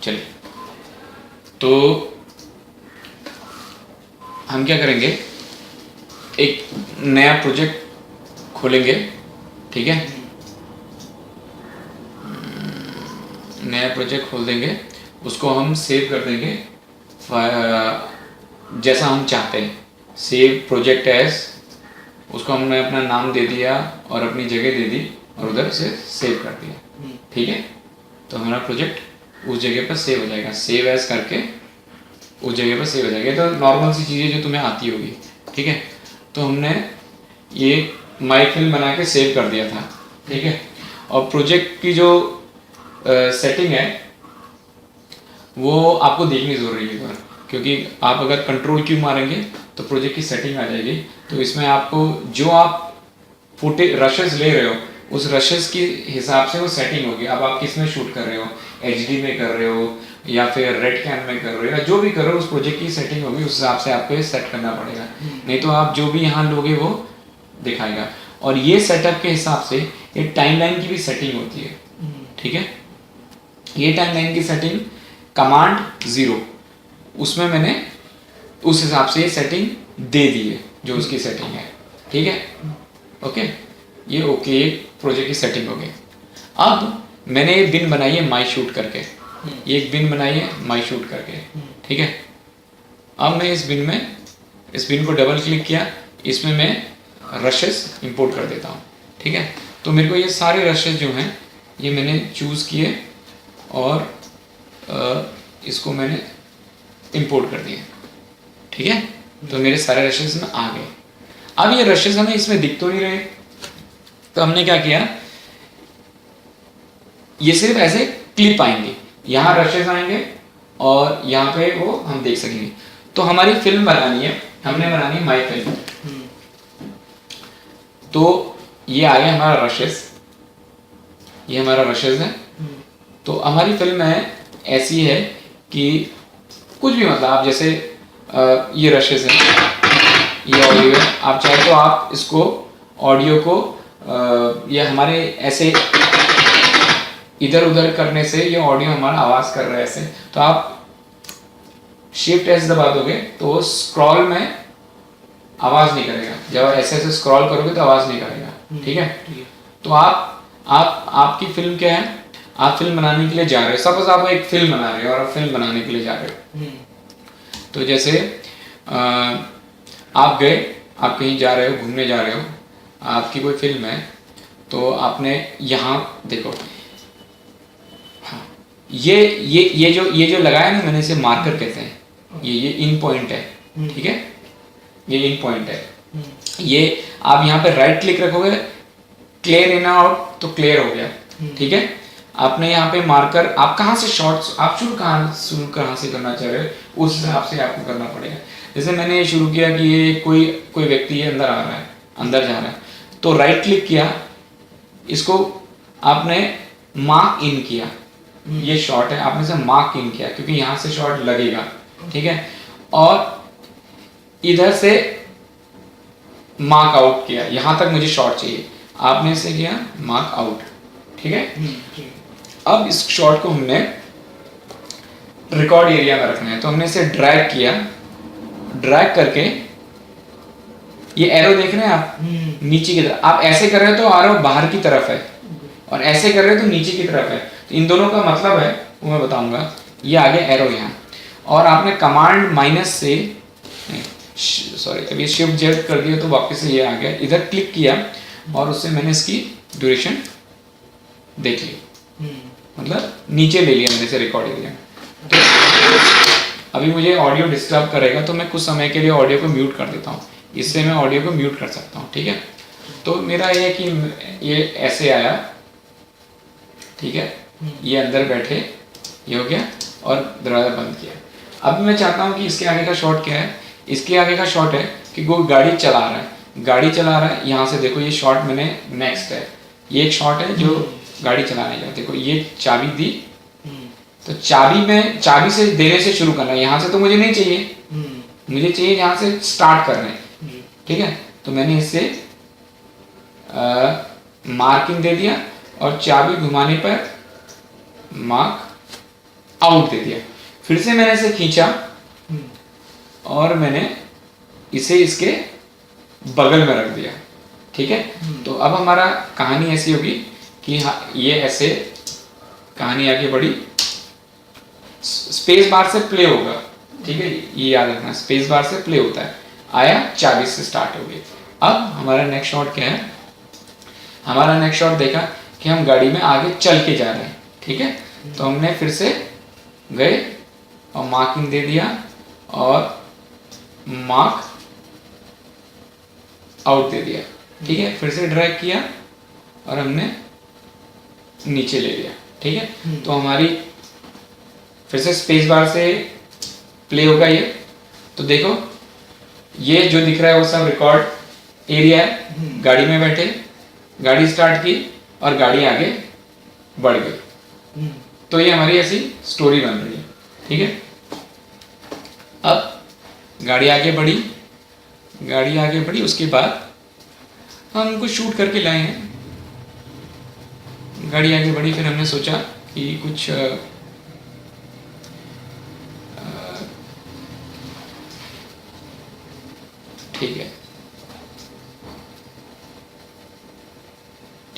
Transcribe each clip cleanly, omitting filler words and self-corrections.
चलिए, तो हम क्या करेंगे, एक नया प्रोजेक्ट खोलेंगे, ठीक है। नया प्रोजेक्ट खोल देंगे, उसको हम सेव कर देंगे जैसा हम चाहते हैं। सेव प्रोजेक्ट एज, उसको हमने अपना नाम दे दिया और अपनी जगह दे दी और उधर से सेव कर दिया, ठीक है। तो हमारा प्रोजेक्ट उस जगह पर सेव हो जाएगा, सेव एज करके उस जगह पर सेव हो जाएगा। तो नॉर्मल सी चीज़ें जो तुम्हें आती होगी, ठीक है। तो हमने ये माई फिल्म बना के सेव कर दिया था, ठीक है। और प्रोजेक्ट की जो सेटिंग है वो आपको देखनी ज़रूरी है एक बार, क्योंकि आप अगर कंट्रोल क्यू मारेंगे तो प्रोजेक्ट की सेटिंग आ जाएगी। तो इसमें आपको जो आप फुटेज रशेस ले रहे हो उस रशेस के हिसाब से वो सेटिंग होगी। अब आप किस में शूट कर रहे हो, एचडी में कर रहे हो या फिर रेड कैम में कर रहे हो, या जो भी कर रहे हो उस प्रोजेक्ट की सेटिंग होगी, उस हिसाब से आपको ये सेट करना पड़ेगा। नहीं तो आप जो भी यहाँ लोगे वो दिखाएगा। और ये सेटअप के हिसाब से एक टाइमलाइन की भी सेटिंग होती है, ठीक है। ये टाइमलाइन की सेटिंग कमांड 0, उसमें मैंने उस हिसाब से ये सेटिंग दे दी है जो उसकी सेटिंग है, ठीक है। ओके, ये ओके, ये प्रोजेक्ट की सेटिंग हो गई। अब मैंने ये बिन बनाई है माई शूट करके, ये एक बिन बनाई है माई शूट करके, ठीक है। अब मैं इस बिन को डबल क्लिक किया, इसमें मैं रशेस इंपोर्ट कर देता हूँ, ठीक है। तो मेरे को ये सारे रशेस जो हैं ये मैंने चूज़ किए और इसको मैंने इंपोर्ट कर दिया, ठीक है। तो मेरे सारे रशेस में आ गए। अब ये रशेस हमें इसमें दिख तो नहीं रहे, तो हमने क्या किया, ये सिर्फ ऐसे क्लिप आएंगे, यहाँ रशेस आएंगे और यहाँ पे वो हम देख सकेंगे। तो हमारी फिल्म बनानी है, हमने बनानी है माई फिल्म। तो ये आ गया हमारा रशेस, ये हमारा रशेस है। तो हमारी फिल्म है ऐसी है कि कुछ भी, मतलब आप जैसे ये रशेस है, ये ऑडियो है, आप चाहे तो आप इसको ऑडियो को ये हमारे ऐसे इधर उधर करने से ये ऑडियो हमारा आवाज़ कर रहा है ऐसे, तो आप शिफ्ट एस दबा दोगे तो वो स्क्रॉल में आवाज़ नहीं करेगा। जब आप ऐसे ऐसे स्क्रॉल करोगे तो आवाज़ नहीं करेगा, ठीक है। तो आपकी फिल्म क्या है, आप फिल्म बनाने के लिए जा रहे हो। सपोज आप एक फिल्म बना रहे हो और आप फिल्म बनाने के लिए जा रहे हो, तो जैसे आप गए, आप कहीं जा रहे हो, घूमने जा रहे हो, आपकी कोई फिल्म है, तो आपने यहाँ देखो, हाँ, ये जो लगाया ना मैंने, इसे मार्कर कहते हैं। ये इन पॉइंट है, ठीक है, ये इन पॉइंट है। ये आप यहाँ पे राइट क्लिक रखोगे, क्लियर इन आउट, तो क्लियर हो गया, ठीक है। आपने यहाँ पे मार्कर, आप कहाँ से शॉर्ट्स, आप शुरू कहाँ से करना चाह रहे हो उस हिसाब से आपको करना पड़ेगा। जैसे मैंने ये शुरू किया कि ये कोई व्यक्ति है, अंदर आ रहा है, अंदर जा रहा है, तो राइट क्लिक किया, इसको आपने मार्क इन किया, ये शॉट है, आपने इसे मार्क इन किया क्योंकि यहाँ से शॉट लगेगा, ठीक है। और इधर से मार्क आउट किया, यहाँ तक मुझे शॉट चाहिए, आपने इसे किया मार्क आउट, ठीक है। अब इस शॉट को हमने रिकॉर्ड एरिया में रखना है, तो हमने इसे ड्रैग किया, ड्रैग करके ये एरो देख रहे हैं आप, नीचे की तरफ। आप ऐसे कर रहे हो तो एरो बाहर की तरफ है, और ऐसे कर रहे हो तो नीचे की तरफ है। तो इन दोनों का मतलब है वो मैं बताऊंगा। ये आ गया एरो यहाँ, और आपने कमांड माइनस से, सॉरी अभी शिफ्ट जेड कर दिया तो वापस से ये आ गया, इधर क्लिक किया और उससे मैंने इसकी ड्यूरेशन देख ली, मतलब नीचे ले लिया मैंने इसे रिकॉर्ड एरिया में। तो अभी मुझे ऑडियो डिस्टर्ब करेगा तो मैं कुछ समय के लिए ऑडियो को म्यूट कर देता हूँ, इससे मैं ऑडियो को म्यूट कर सकता हूँ, ठीक है। तो मेरा ये कि ये ऐसे आया, ठीक है, ये अंदर बैठे, ये हो गया और दरवाज़ा बंद किया। अब मैं चाहता हूँ कि इसके आगे का शॉट क्या है, इसके आगे का शॉट है कि वो गाड़ी चला रहा है, यहाँ से देखो ये शॉट मैंने नेक्स्ट है, ये एक शॉट है जो गाड़ी चलाने का। देखो ये चाबी दी, तो चाबी से देने से शुरू करना है, यहाँ से तो मुझे नहीं चाहिए, मुझे चाहिए यहाँ से स्टार्ट करना है, ठीक है। तो मैंने इससे मार्किंग दे दिया और चाबी घुमाने पर मार्क आउट दे दिया। फिर से मैंने इसे खींचा और मैंने इसे इसके बगल में रख दिया, ठीक है। तो अब हमारा कहानी ऐसी होगी कि ये ऐसे कहानी आगे बढ़ी, स्पेस बार से प्ले होगा, ठीक है, ये याद रखना, स्पेस बार से प्ले होता है। आया 40 से स्टार्ट हो गई। अब हमारा नेक्स्ट शॉट क्या है, हमारा नेक्स्ट शॉट देखा कि हम गाड़ी में आगे चल के जा रहे हैं, ठीक है। तो हमने फिर से गए और मार्किंग दे दिया और मार्क आउट दे दिया, ठीक है। फिर से ड्रैग किया और हमने नीचे ले लिया, ठीक है। तो हमारी फिर से स्पेस बार से प्ले होगा ये। तो देखो ये जो दिख रहा है वो सब रिकॉर्ड एरिया है। गाड़ी में बैठे, गाड़ी स्टार्ट की और गाड़ी आगे बढ़ गई। तो ये हमारी ऐसी स्टोरी बन रही है, ठीक है। अब गाड़ी आगे बढ़ी, गाड़ी आगे बढ़ी, उसके बाद हम कुछ शूट करके लाए हैं। गाड़ी आगे बढ़ी, फिर हमने सोचा कि कुछ ठीक है,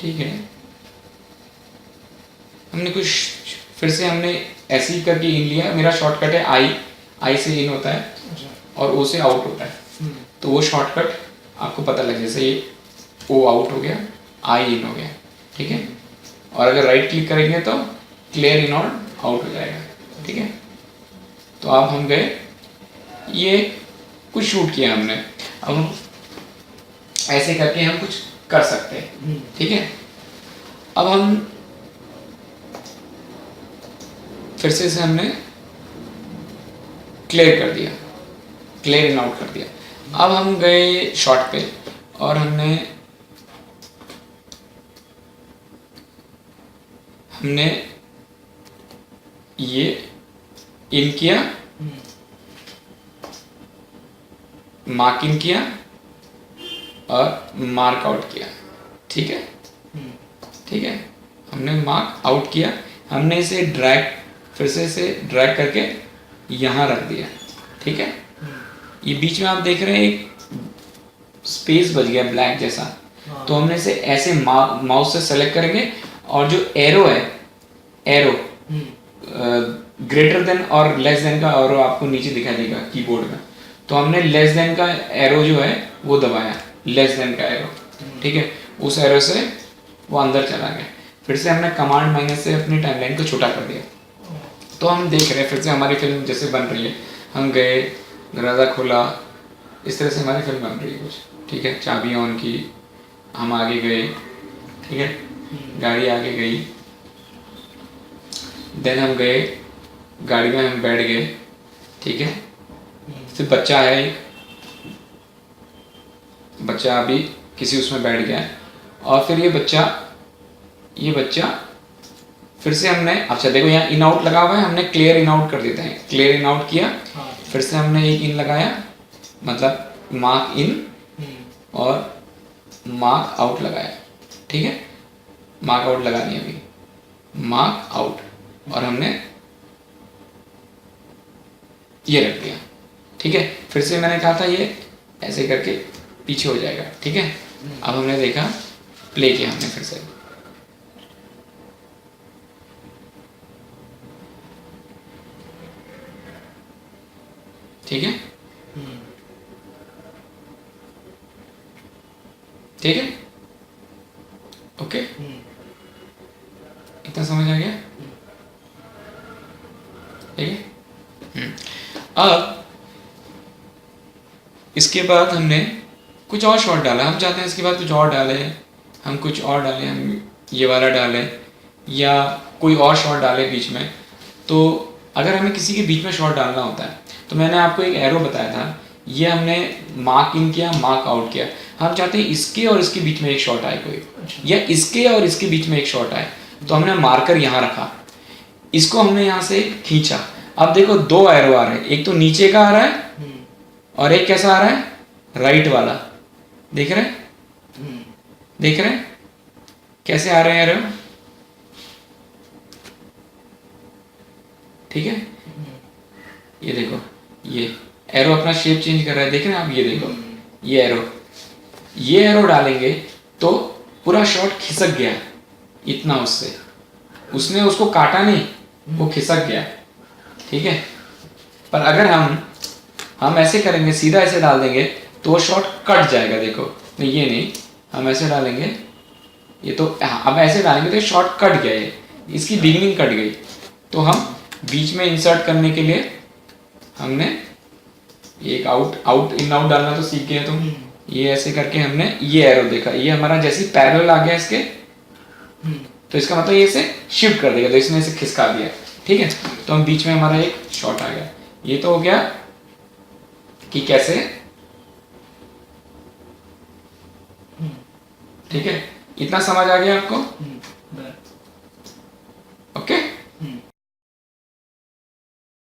ठीक है, हमने कुछ फिर से हमने ऐसे ही करके इन लिया। मेरा शॉर्टकट है आई से इन होता है और ओ से आउट होता है। तो वो शॉर्टकट आपको पता लगे, जैसे ये ओ आउट हो गया, आई इन हो गया, ठीक है। और अगर राइट क्लिक करेंगे तो क्लियर इन और आउट हो जाएगा, ठीक है। तो अब हम गए, ये कुछ शूट किया हमने। अब हम ऐसे करके हम कुछ कर सकते हैं, ठीक है। अब हम फिर से इसे हमने क्लियर कर दिया, क्लियर इन आउट कर दिया। अब हम गए शॉट पे और हमने ये इन किया, मार्क इन किया और मार्क आउट किया, ठीक है, ठीक है। हमने मार्क आउट किया, हमने इसे ड्रैग, फिर से इसे ड्रैग करके यहाँ रख दिया, ठीक है। ये बीच में आप देख रहे हैं एक स्पेस बच गया ब्लैक जैसा। तो हमने इसे ऐसे माउस से सेलेक्ट करेंगे और जो एरो है, एरो ग्रेटर देन और लेस देन का एरो आपको नीचे दिखाई देगा कीबोर्ड में। तो हमने लेस देन का एरो जो है वो दबाया, लेस देन का एरो, ठीक है। उस एरो से वो अंदर चला गया। फिर से हमने कमांड माइनस से अपनी टाइमलाइन को छोटा कर दिया। तो हम देख रहे हैं फिर से हमारी फिल्म जैसे बन रही है। हम गए, दरवाज़ा खोला, इस तरह से हमारी फिल्म बन रही है कुछ, ठीक है। चाबी ऑन की, हम आगे गए, ठीक है, गाड़ी आगे गई, देन हम गए, गाड़ी में हम बैठ गए, ठीक है। फिर बच्चा है, बच्चा अभी किसी उसमें बैठ गया और फिर ये बच्चा फिर से हमने, अच्छा देखो यहाँ इन आउट लगा हुआ है, हमने क्लियर इन आउट कर देते हैं, क्लियर इन आउट किया, फिर से हमने एक इन लगाया, मतलब मार्क इन और मार्क आउट लगाया, ठीक है। मार्क आउट लगा दिया अभी, मार्क आउट, और हमने ये रख दिया, ठीक है। फिर से मैंने कहा था ये ऐसे करके पीछे हो जाएगा, ठीक है। अब हमने देखा, प्ले किया हमने फिर से, ठीक है, ठीक है, ओके, इतना समझ आ गया, ठीक है। अब इसके बाद हमने कुछ और शॉट डाला, हम चाहते हैं इसके बाद कुछ और डालें, हम कुछ और डालें, हम ये वाला डालें या कोई और शॉट डालें बीच में। तो अगर हमें किसी के बीच में शॉट डालना होता है तो मैंने आपको एक एरो बताया था, ये हमने मार्क इन किया, मार्क आउट किया। हम चाहते हैं इसके और इसके बीच में एक शॉट आए कोई, या इसके और इसके बीच में एक शॉट आए, तो हमने मार्कर यहाँ रखा, इसको हमने यहाँ से खींचा। अब देखो दो एरो आ रहे हैं, एक तो नीचे का आ रहा है और एक कैसा आ रहा है, राइट वाला, देख रहे हैं, देख रहे हैं कैसे आ रहे हैं एरो, ठीक है, ये देखो ये एरो अपना शेप चेंज कर रहा है, देख रहे हैं आप, ये देखो ये एरो डालेंगे तो पूरा शॉट खिसक गया इतना, उससे उसने उसको काटा नहीं, वो खिसक गया, ठीक है। पर अगर हम ऐसे करेंगे, सीधा ऐसे डाल देंगे तो वो शॉट कट जाएगा, देखो नहीं ये नहीं, हम ऐसे डालेंगे ये तो, अब ऐसे डालेंगे तो शॉट कट गया, ये इसकी बिगिनिंग कट गई। तो हम बीच में इंसर्ट करने के लिए हमने एक आउट इन आउट डालना तो सीख गए तुम, ये ऐसे करके हमने ये एरो देखा, ये हमारा जैसे पैरेलल आ गया इसके, तो इसका मतलब ये इसे शिफ्ट कर देगा, तो इसने इसे खिसका दिया, ठीक है। तो हम बीच में हमारा एक शॉट आ गया। ये तो हो गया कि कैसे, ठीक है, इतना समझ आ गया आपको।